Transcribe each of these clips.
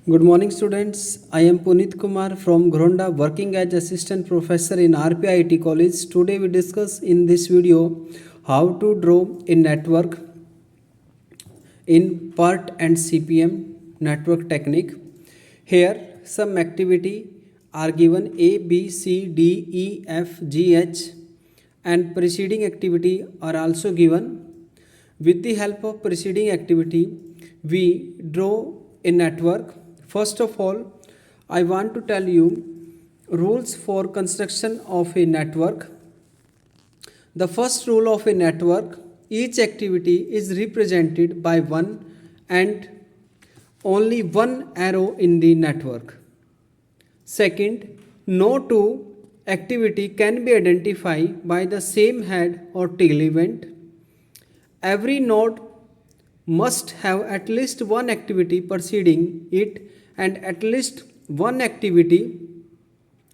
Good morning, students. I am Punit Kumar from Gronda, working as assistant professor in RPIT College. Today we discuss in this video how to draw a network in PERT and CPM network technique. Here some activity are given A, B, C, D, E, F, G, H and preceding activity are also given. With the help of preceding activity, we draw a network. First of all, I want to tell you rules for construction of a network. The first rule of a network, each activity is represented by one and only one arrow in the network. Second, no two activity can be identified by the same head or tail event. Every node must have at least one activity preceding it and at least one activity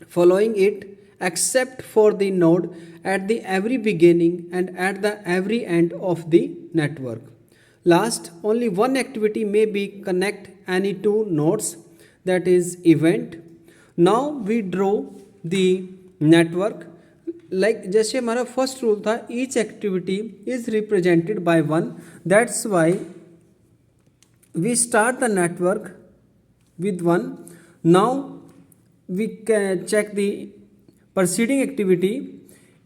following it, except for the node at the every beginning and at the every end of the network. Last, only one activity may be connect any two nodes, that is event. Now we draw the network. Like जैसे हमारा first rule था, each activity is represented by one, that's why we start the network with 1. Now we can check the preceding activity.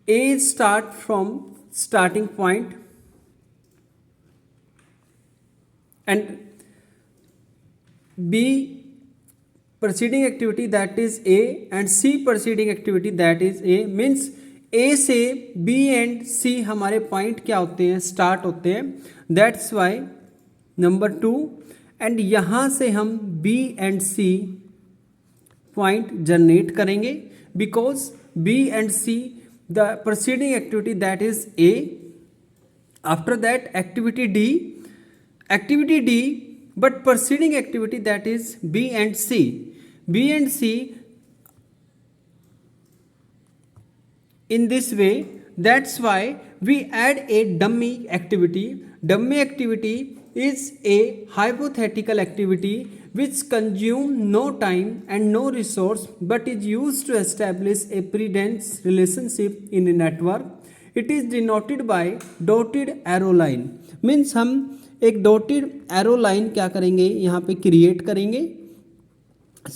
A start from starting point and B preceding activity, that is A, and C preceding activity, that is A. means A से B and C हमारे point क्या होते हैं, start होते हैं. That's why number 2 and यहाँ से हम B and C point generate करेंगे because B and C the proceeding activity that is A. After that activity D but preceding activity that is B and C. In this way, that's why we add a dummy activity. Dummy activity is a hypothetical activity which consumes no time and no resource but is used to establish a precedence relationship in a network. It is denoted by dotted arrow line. Means हम एक dotted arrow line क्या करेंगे, यहाँ पे create करेंगे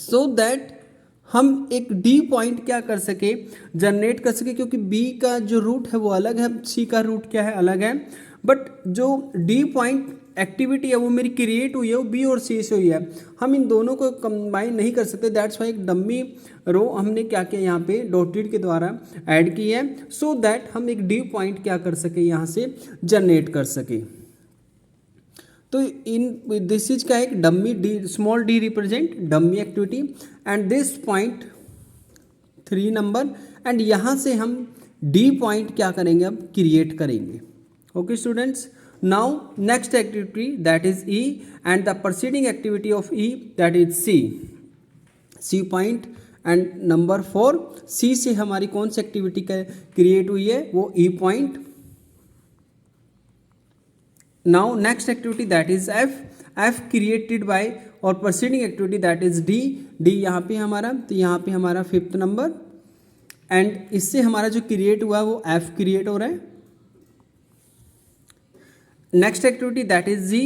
so that हम एक D point क्या कर सके, जनरेट कर सके, क्योंकि बी का जो रूट है वो अलग है, सी का रूट क्या है, अलग है. बट जो डी पॉइंट एक्टिविटी है वो मेरी क्रिएट हुई है, वो बी और सी से हुई है. हम इन दोनों को कंबाइन नहीं कर सकते. दैट्स वाई एक डम्मी रो हमने क्या किया, यहाँ पे डॉटेड के द्वारा ऐड की है सो दैट हम एक डी पॉइंट क्या कर सके, यहाँ से जनरेट कर सके. तो इन दिस इज का एक dummy D, small D represent dummy activity and this point 3 number and यहाँ से हम डी पॉइंट क्या करेंगे, अब क्रिएट करेंगे. Okay students, now next activity that is E and the proceeding activity of E that is C point and number 4 C से हमारी कौन सी एक्टिविटी क्रिएट हुई है, वो E point. Now next activity that is F created by और preceding activity that is D यहाँ पे हमारा, तो यहाँ पे हमारा 5th नंबर एंड इससे हमारा जो क्रिएट हुआ है वो F क्रिएट हो रहा है. Next activity that is G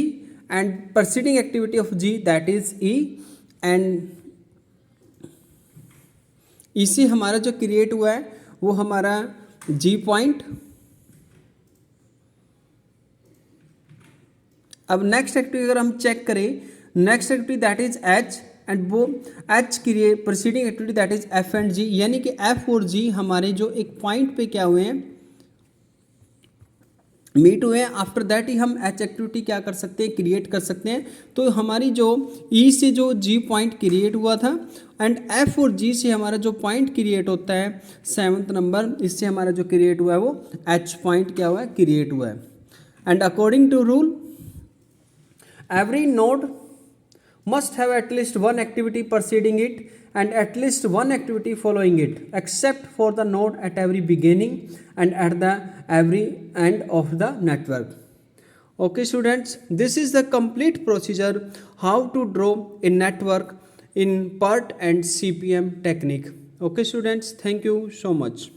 and preceding activity of G that is E and इसी हमारा जो क्रिएट हुआ है वो हमारा G पॉइंट. अब नेक्स्ट एक्टिविटी अगर हम चेक करें, next activity that is H and वो H create preceding activity that is F and G, यानी कि एफ और जी हमारे जो एक पॉइंट पे क्या हुए हैं, मीट हुए हैं. आफ्टर दैट ही हम एच एक्टिविटी क्या कर सकते हैं, क्रिएट कर सकते हैं. तो हमारी जो ई से जो जी पॉइंट क्रिएट हुआ था एंड एफ और जी से हमारा जो पॉइंट क्रिएट होता है 7th नंबर, इससे हमारा जो क्रिएट हुआ है वो एच पॉइंट क्या हुआ है, क्रिएट हुआ है. And according to rule every node must have at least one activity preceding it and at least one activity following it, except for the node at every beginning and at the every end of the network. Okay students, this is the complete procedure how to draw a network in PERT and CPM technique. Okay students, thank you so much.